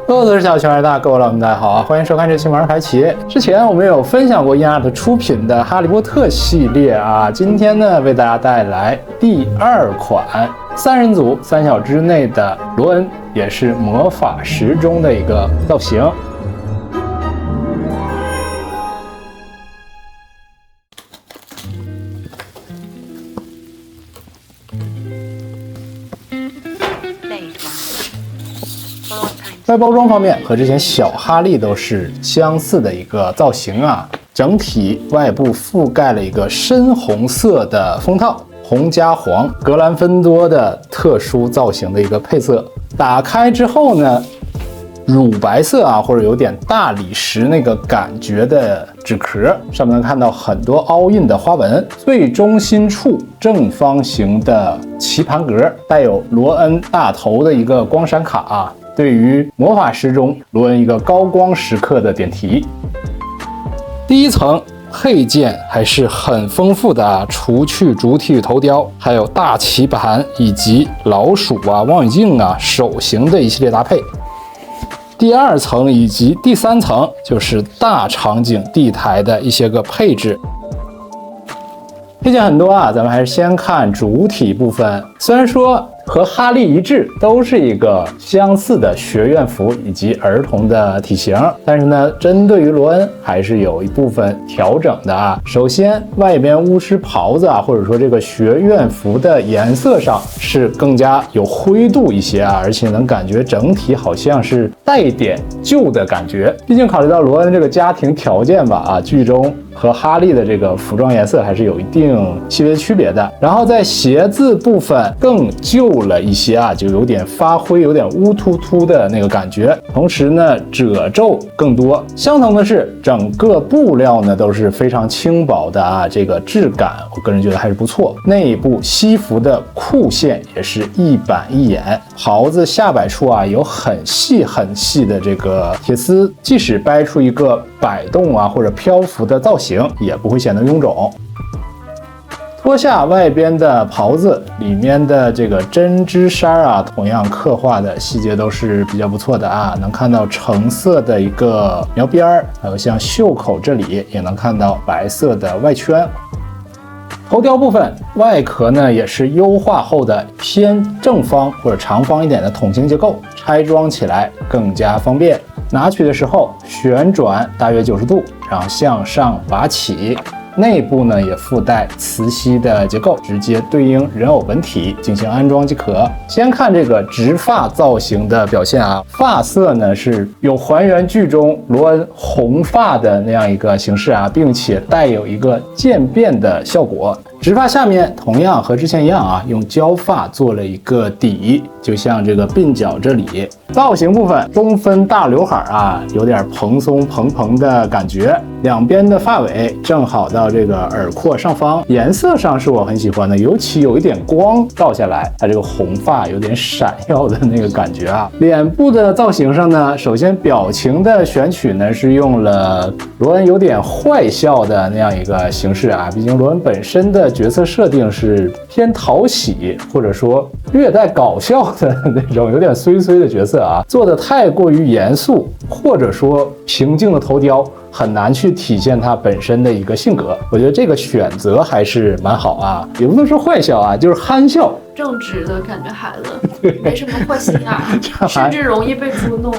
我是小熊二大，各位老们大家好啊，欢迎收看这期马上开启。之前我们有分享过 InArt 出品的哈利波特系列啊，今天呢为大家带来第2款3人组3小之内的罗恩，也是魔法石中的一个造型。在包装方面和之前小哈利都是相似的一个造型啊，整体外部覆盖了一个深红色的封套，红加黄格兰芬多的特殊造型的一个配色。打开之后呢，乳白色啊，或者有点大理石那个感觉的纸壳，上面能看到很多凹印的花纹。最中心处正方形的棋盘格，带有罗恩大头的一个光闪卡啊，对于魔法石中罗恩一个高光时刻的点题。第一层配件还是很丰富的啊，除去主体头雕，还有大棋盘以及老鼠啊、望远镜啊、手型的一系列搭配。第2层以及第3层就是大场景地台的一些个配置。配件很多啊，咱们还是先看主体部分。虽然说和哈利一致，都是一个相似的学院服以及儿童的体型，但是呢，针对于罗恩还是有一部分调整的啊。首先，外边巫师袍子啊，或者说这个学院服的颜色上是更加有灰度一些啊，而且能感觉整体好像是带点旧的感觉。毕竟考虑到罗恩这个家庭条件吧，啊，剧中和哈利的这个服装颜色还是有一定细微区别的。然后在鞋子部分更旧了一些啊，就有点发灰，有点乌突突的那个感觉。同时呢，褶皱更多。相同的是，整个布料呢都是非常轻薄的啊，这个质感我个人觉得还是不错。内部西服的裤线也是一板一眼，袍子下摆处啊有很细很细的这个铁丝，即使掰出一个摆动啊或者漂浮的造型，也不会显得臃肿。脱下外边的袍子，里面的这个针织衫啊，同样刻画的细节都是比较不错的啊，能看到橙色的一个描边儿，还有像袖口这里也能看到白色的外圈。头雕部分外壳呢也是优化后的偏正方或者长方一点的筒形结构，拆装起来更加方便。拿取的时候旋转大约90度，然后向上拔起。内部呢也附带磁吸的结构，直接对应人偶本体进行安装即可。先看这个直发造型的表现啊，发色呢是有还原剧中罗恩红发的那样一个形式啊，并且带有一个渐变的效果。直发下面同样和之前一样啊，用胶发做了一个底，就像这个鬓角这里。造型部分中分大刘海啊，有点蓬松蓬蓬的感觉，两边的发尾正好到这个耳廓上方，颜色上是我很喜欢的，尤其有一点光照下来，它这个红发有点闪耀的那个感觉啊。脸部的造型上呢，首先表情的选取呢是用了罗恩有点坏笑的那样一个形式啊，毕竟罗恩本身的角色设定是偏讨喜或者说略带搞笑的那种有点衰衰的角色啊，做的太过于严肃或者说平静的头雕很难去体现他本身的一个性格。我觉得这个选择还是蛮好啊，也不能说坏笑啊，就是憨笑，正直的感觉孩子，没什么坏心眼，甚至容易被捉弄。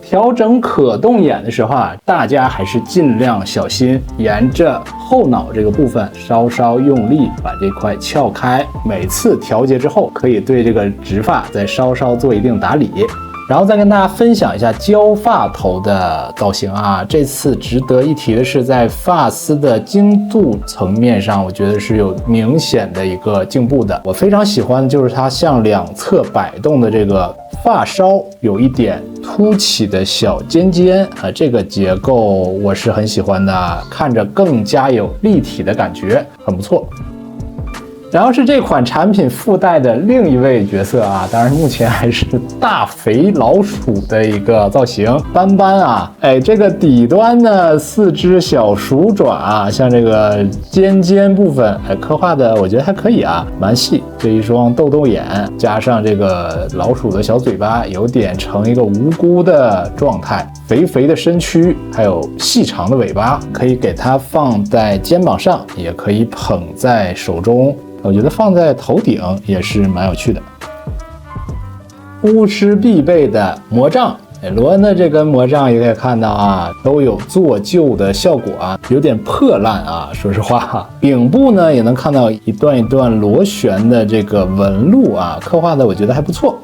调整可动眼的时候啊，大家还是尽量小心，沿着后脑这个部分稍稍用力把这块撬开。每次调节之后，可以对这个直发再稍稍做一定打理。然后再跟大家分享一下胶发头的造型啊，这次值得一提的是，在发丝的精度层面上，我觉得是有明显的一个进步的。我非常喜欢的就是它向两侧摆动的这个发梢有一点凸起的小尖尖啊，这个结构我是很喜欢的，看着更加有立体的感觉，很不错。然后是这款产品附带的另一位角色啊，当然目前还是大肥老鼠的一个造型，斑斑啊，这个底端呢4只小鼠爪啊，像这个尖部分，刻画的我觉得还可以啊，蛮细。这一双豆豆眼，加上这个老鼠的小嘴巴，有点成一个无辜的状态，肥的身躯，还有细长的尾巴，可以给它放在肩膀上，也可以捧在手中。我觉得放在头顶也是蛮有趣的。巫师必备的魔杖，罗恩的这根魔杖也可以看到啊，都有做旧的效果啊，有点破烂啊，说实话。顶部呢也能看到一段一段螺旋的这个纹路啊，刻画的我觉得还不错。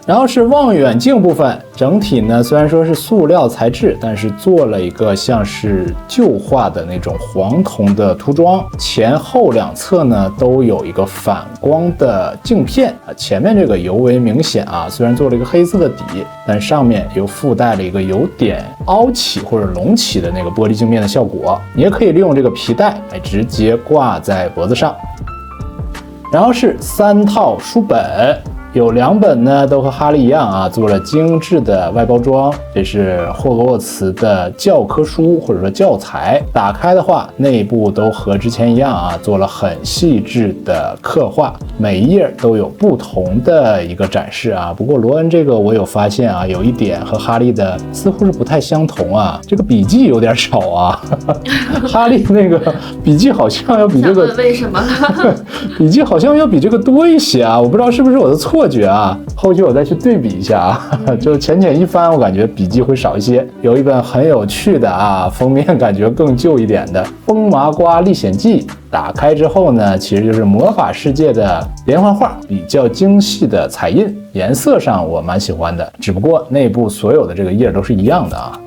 然后是望远镜部分，整体呢虽然说是塑料材质，但是做了一个像是旧化的那种黄铜的涂装，前后两侧呢都有一个反光的镜片啊，前面这个尤为明显啊，虽然做了一个黑色的底，但上面又附带了一个有点凹起或者隆起的那个玻璃镜面的效果。你也可以利用这个皮带来直接挂在脖子上。然后是3套书本。有2本呢，都和哈利一样啊，做了精致的外包装。这是霍格沃茨的教科书或者说教材，打开的话，内部都和之前一样啊，做了很细致的刻画，每一页都有不同的一个展示啊。不过罗恩这个我有发现啊，有一点和哈利的似乎是不太相同啊，这个笔记有点少啊。哈利那个笔记好像要比这个为什么笔记好像要比这个多一些啊，我不知道是不是我的错觉啊，后续我再去对比一下啊。就浅一翻，我感觉笔记会少一些。有一本很有趣的啊，封面感觉更旧一点的《疯麻瓜历险记》，打开之后呢，其实就是魔法世界的连环画，比较精细的彩印，颜色上我蛮喜欢的，只不过内部所有的这个页都是一样的啊。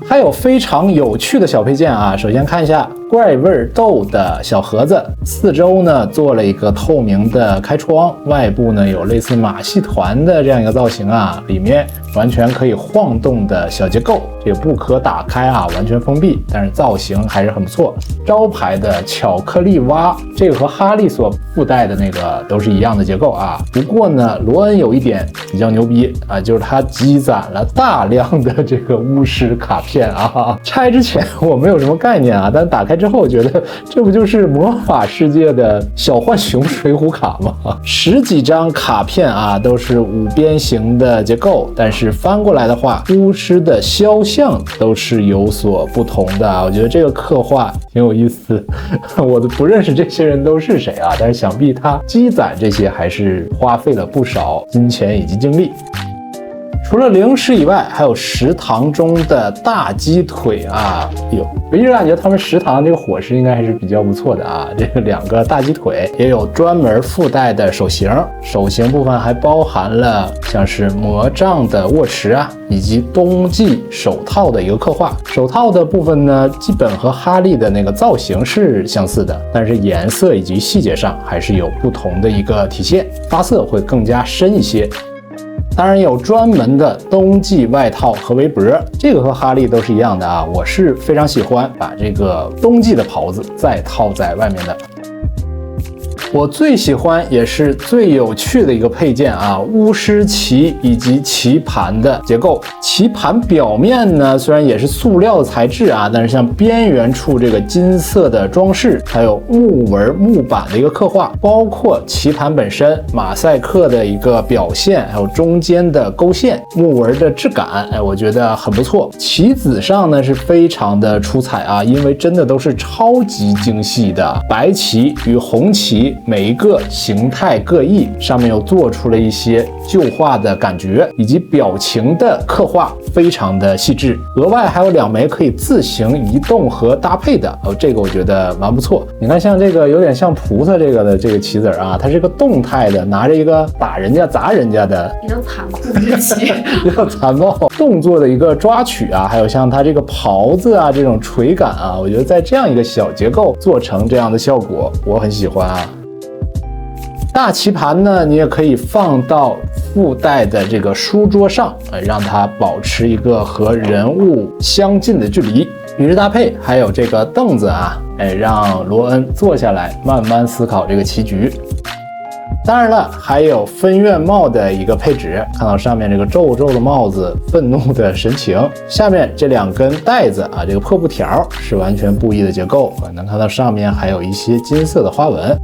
还有非常有趣的小配件啊，首先看一下怪味豆的小盒子，四周呢做了一个透明的开窗，外部呢有类似马戏团的这样一个造型啊，里面完全可以晃动的小结构，这个不可打开啊，完全封闭，但是造型还是很不错。招牌的巧克力蛙，这个和哈利所附带的那个都是一样的结构啊。不过呢，罗恩有一点比较牛逼啊，就是他积攒了大量的这个巫师卡片啊。拆之前我没有什么概念啊，但打开之后觉得这不就是魔法世界的小浣熊水浒卡吗？10几张卡片啊，都是5边形的结构，但是翻过来的话，巫师的肖像都是有所不同的啊。我觉得这个刻画挺有意思，我都不认识这些人都是谁啊，但是想必他积攒这些还是花费了不少金钱以及精力。除了零食以外，还有食堂中的大鸡腿啊，我一直感觉他们食堂这个伙食应该还是比较不错的啊。这个2个大鸡腿也有专门附带的手型，手型部分还包含了像是魔杖的握持啊，以及冬季手套的一个刻画。手套的部分呢，基本和哈利的那个造型是相似的，但是颜色以及细节上还是有不同的一个体现，发色会更加深一些。当然有专门的冬季外套和围脖，这个和哈利都是一样的啊。我是非常喜欢把这个冬季的袍子再套在外面的。我最喜欢也是最有趣的一个配件啊，巫师旗以及棋盘的结构。棋盘表面呢，虽然也是塑料材质啊，但是像边缘处这个金色的装饰，还有木纹木板的一个刻画，包括棋盘本身马赛克的一个表现，还有中间的勾线木纹的质感，我觉得很不错。棋子上呢是非常的出彩啊，因为真的都是超级精细的白棋与红棋，每一个形态各异，上面又做出了一些旧画的感觉，以及表情的刻画非常的细致。额外还有2枚可以自行移动和搭配的这个我觉得蛮不错。你看像这个有点像菩萨这个的这个棋子啊，它是个动态的，拿着一个打人家砸人家的比较残酷的棋比较残暴动作的一个抓取啊，还有像它这个袍子啊这种垂感啊，我觉得在这样一个小结构做成这样的效果，我很喜欢啊。大棋盘呢，你也可以放到附带的这个书桌上，让它保持一个和人物相近的距离。与之搭配还有这个凳子啊，让罗恩坐下来慢慢思考这个棋局。当然了，还有分院帽的一个配置，看到上面这个皱皱的帽子，愤怒的神情，下面这2根带子啊，这个破布条是完全不一的结构，能看到上面还有一些金色的花纹。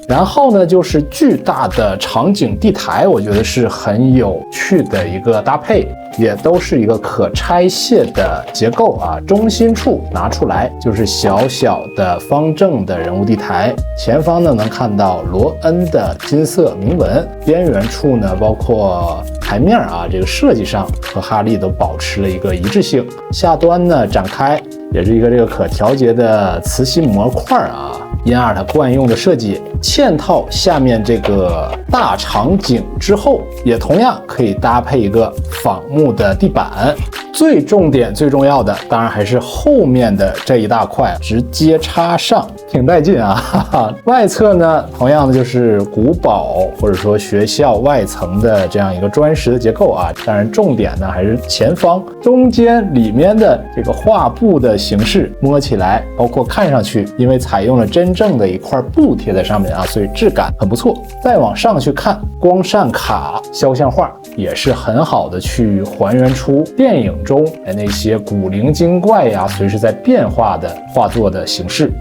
然后呢，就是巨大的场景地台，我觉得是很有趣的一个搭配，也都是一个可拆卸的结构啊。中心处拿出来就是小小的方正的人物地台，前方呢能看到罗恩的金色铭文，边缘处呢包括台面啊，这个设计上和哈利都保持了一个一致性。下端呢展开，也是一个这个可调节的磁吸模块啊。因二它惯用的设计，嵌套下面这个大场景之后，也同样可以搭配一个仿木的地板。最重点、最重要的，当然还是后面的这一大块直接插上，挺带劲啊！哈哈。外侧呢，同样的就是古堡或者说学校外层的这样一个砖石的结构啊。当然，重点呢还是前方、中间里面的这个画布的形式，摸起来包括看上去，因为采用了真正的一块布贴在上面啊，所以质感很不错。再往上去看，光扇卡肖像画也是很好的去还原出电影中那些古灵精怪呀，随时在变化的画作的形式。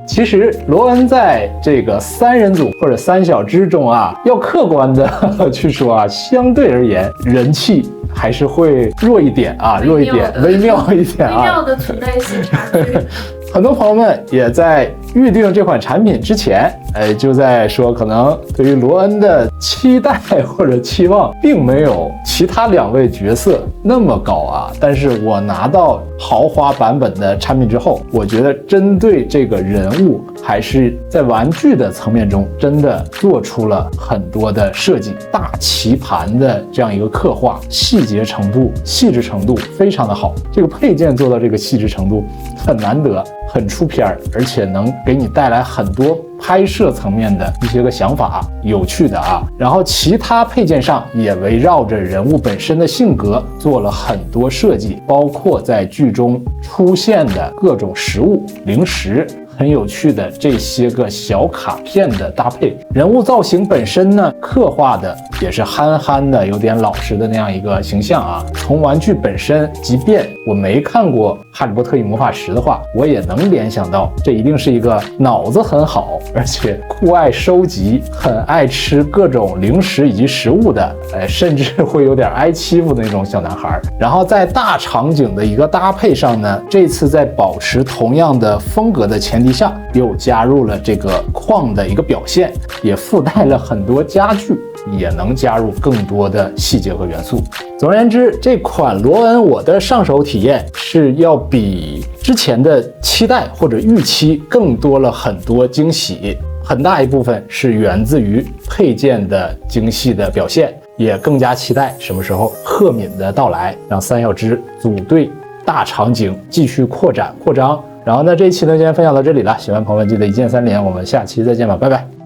其实罗恩在这个3人组或者3小只中啊，要客观的去说啊，相对而言人气还是会弱一点啊，弱一点，微妙一点啊，微妙的存在一些差距。很多朋友们也在预定这款产品之前，就在说可能对于罗恩的期待或者期望并没有其他2位角色那么高啊。但是我拿到豪华版本的产品之后，我觉得针对这个人物还是在玩具的层面中真的做出了很多的设计，大棋盘的这样一个刻画，细节程度、细致程度非常的好。这个配件做到这个细致程度很难得，很出片，而且能给你带来很多拍摄层面的一些个想法，有趣的啊。然后其他配件上也围绕着人物本身的性格做了很多设计，包括在剧中出现的各种食物、零食，很有趣的这些个小卡片的搭配。人物造型本身呢，刻画的也是憨憨的，有点老实的那样一个形象啊。从玩具本身，即便我没看过《哈利波特与魔法石》的话，我也能联想到这一定是一个脑子很好，而且酷爱收集、很爱吃各种零食以及食物的，甚至会有点挨欺负的那种小男孩。然后在大场景的一个搭配上呢，这次在保持同样的风格的前提下，又加入了这个框的一个表现，也附带了很多家具，也能加入更多的细节和元素。总而言之，这款罗恩我的上手体验是要比之前的期待或者预期更多了很多惊喜，很大一部分是源自于配件的精细的表现，也更加期待什么时候赫敏的到来，让3小只组队大场景继续扩张。然后呢，这一期呢先分享到这里了，喜欢朋友们记得一键3连，我们下期再见吧，拜拜。